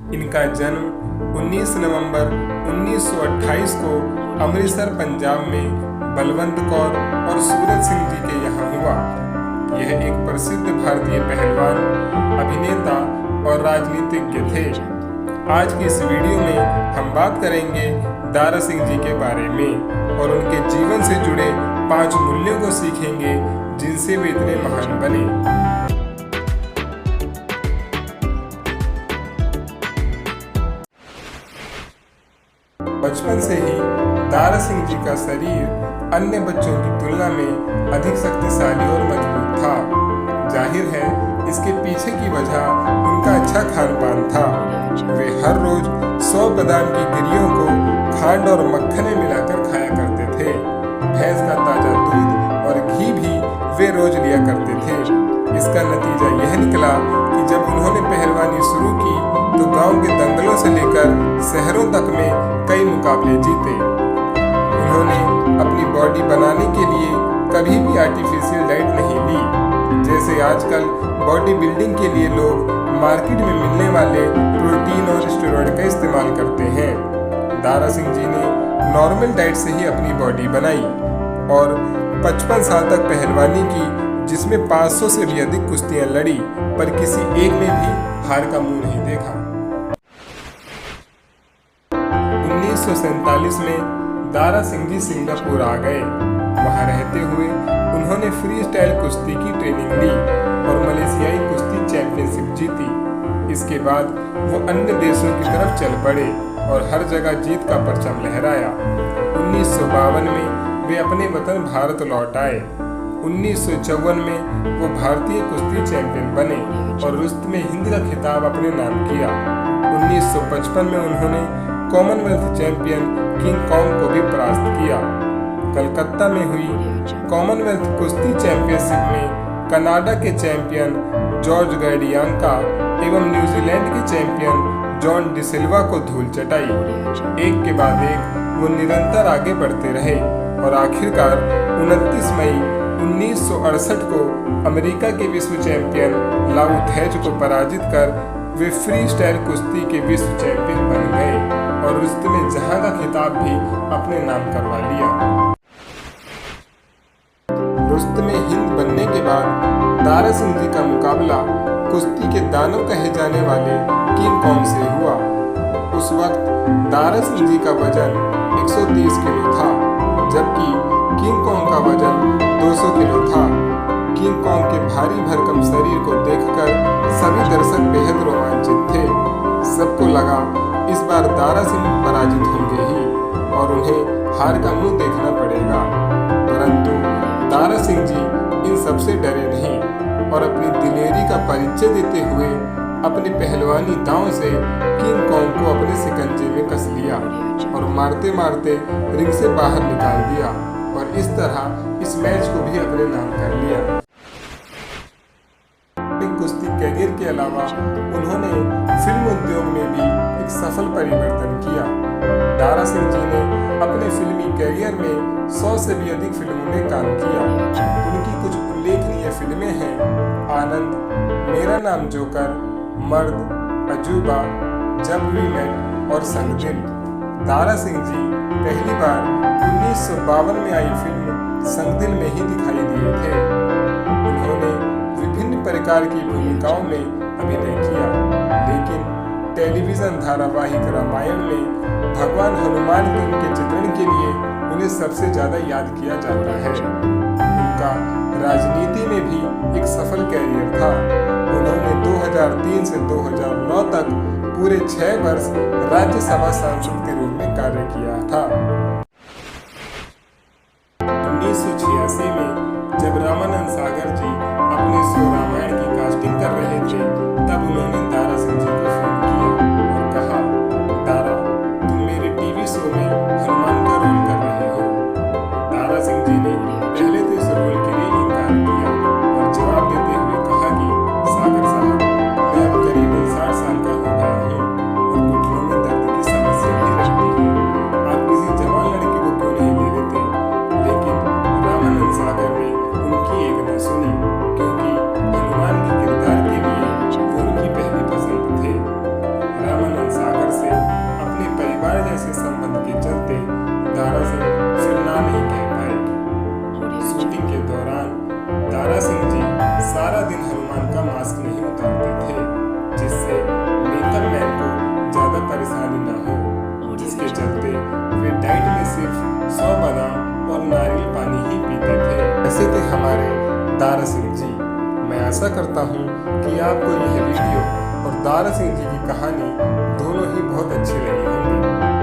इनका जन्म 19 नवंबर 1928 को अमृतसर पंजाब में बलवंत कौर और सूरज सिंह जी के यहाँ हुआ। यह एक प्रसिद्ध भारतीय पहलवान, अभिनेता और राजनीतिज्ञ थे। आज की इस वीडियो में हम बात करेंगे दारा सिंह जी के बारे में और उनके जीवन से जुड़े 5 मूल्यों को सीखेंगे जिनसे वे इतने महान बने। बचपन से ही दारा सिंह जी का शरीर अन्य बच्चों की तुलना में अधिक शक्तिशाली और मजबूत था। जाहिर है इसके पीछे की वजह उनका अच्छा खान पान था। वे हर रोज 100 बादाम की गिरियों को खांड और मक्खन में मिलाकर खाया करते थे। भैंस का ताजा दूध और घी भी वे रोज लिया करते थे। इसका नतीजा यह निकला कि जब उन्होंने पहलवानी शुरू की तो गांव के दंगलों से लेकर शहरों तक में कई मुकाबले जीते। उन्होंने अपनी बॉडी बनाने के लिए कभी भी आर्टिफिशियल डाइट नहीं ली, जैसे आजकल बॉडी बिल्डिंग के लिए लोग मार्केट में मिलने वाले प्रोटीन और स्टेरॉइड का इस्तेमाल करते हैं। दारा सिंह जी ने नॉर्मल डाइट से ही अपनी बॉडी बनाई और 55 साल तक पहलवानी की, जिसमें 500 से भी अधिक कुश्तियां लड़ी, पर किसी एक में भी हार का मुंह नहीं देखा। 1947 में दारा सिंह जी सिंगापुर आ गए। वहां रहते हुए उन्होंने फ्री स्टाइल कुश्ती की ट्रेनिंग ली और मलेशियाई कुश्ती चैंपियनशिप जीती। इसके बाद वो अन्य देशों की तरफ चल पड़े और हर जगह जीत का परचम लहराया। 1952 में वे अपने वतन भारत लौट आए। 1954 में वो भारतीय कुश्ती चैंपियन बने और रुस्त में हिंद का खिताब अपने नाम किया। 1955 में उन्होंने कॉमनवेल्थ चैंपियन किंग कॉन्ग को भी परास्त किया। कलकत्ता में हुई कॉमनवेल्थ कुश्ती चैंपियनशिप में कनाडा के चैंपियन जॉर्ज गार्डियांका एवं न्यूजीलैंड के चैंपियन जॉन डिसिल्वा को धूल चटाई। एक के बाद एक वो निरंतर आगे बढ़ते रहे और आखिरकार 29 मई 1968 को अमेरिका के विश्व चैंपियन लाउ थेज को पराजित कर वे फ्री स्टाइल कुश्ती के विश्व चैंपियन बन गए और रुस्त में जहां का खिताब भी अपने नाम करवा लिया। रुस्त में हिंद बनने के बाद दारा सिंह जी का मुकाबला कुश्ती के दानव कहे जाने वाले किंग कॉन्ग से हुआ। उस वक्त दारा सिंह जी का वजन 130 किलो था, जबकि किंग कॉन्ग का वजन 200 किलो था। किंग कॉन्ग के भारी भरकम शरीर को देखकर सभी दर्शक बेहद रोमांचित थे। सबको लगा इस बार दारा सिंह पराजित होंगे ही और उन्हें हार का मुंह देखना पड़ेगा, परंतु दारा सिंह जी इन सबसे डरे नहीं और अपनी दिलेरी का परिचय देते हुए अपनी पहलवानी दांव से किंग कॉन्ग को अपने शिकंजे में कस लिया और मारते मारते रिंग से बाहर निकाल दिया और इस तरह इस मैच को भी अपने नाम कर लिया। कुश्ती कैरियर के अलावा उन्होंने फिल्म उद्योग में भी एक सफल परिवर्तन किया। दारा सिंह जी ने अपने फिल्मी कैरियर में 100 से भी अधिक फिल्मों में काम किया। उनकी कुछ उल्लेखनीय फिल्में हैं आनंद, मेरा नाम जोकर, मर्द, अजूबा, जब वी मेट और संग दिल। दारा सिंह जी पहली बार 1952 में आई फिल्म संग दिल में ही दिखाई दिए थे। उन्होंने विभिन्न प्रकार की भूमिकाओं में अभिनय किया, लेकिन टेलीविजन धारावाहिक रामायण में भगवान हनुमान के उनके चित्रण के लिए उन्हें सबसे ज्यादा याद किया जाता है। उनका राजनीति में भी एक सफल कैरियर था। उन्होंने 2003 से 2009 तक पूरे 6 वर्ष राज्यसभा सांसद के रूप में कार्य किया था। 1986 में जब रामानंद सागर जी अपने शो रामायण की कास्टिंग कर रहे थे, तब उन्होंने दारा सिंह जी को फोन किया और कहा, दारा तुम मेरे टीवी शो में हनुमान का रोल कर रहे हो। दारा सिंह जी ने पहले तो इस रोल के लिए इनकार किया और जवाब देते हुए कहा कि सागर साहब, मैं अब करीबन 60 साल का हो गया हूँ और घुटनों में दर्द की समस्या भी रहती है। आप किसी जवान लड़की को क्यों नहीं ले लेते? लेकिन रामानंद सागर ने उनकी एक न सुनी, क्योंकि हनुमान के किरदार के लिए वो उनकी पहली प्यार जैसे संबंध के चलते दारा सिंह फिर ना नहीं कह पाए। शूटिंग के दौरान दारा सिंह जी सारा दिन हनुमान का मास्क नहीं उतारते थे, जिससे मेकअप मैन को ज्यादा परेशानी ना हो, जिसके चलते वे डाइट में सिर्फ 100 बादाम और नारियल पानी ही पीते थे। ऐसे थे हमारे दारा सिंह जी। मैं आशा करता हूँ कि आपको यह वीडियो और दारा सिंह जी की कहानी दोनों ही बहुत अच्छी लगी होंगी।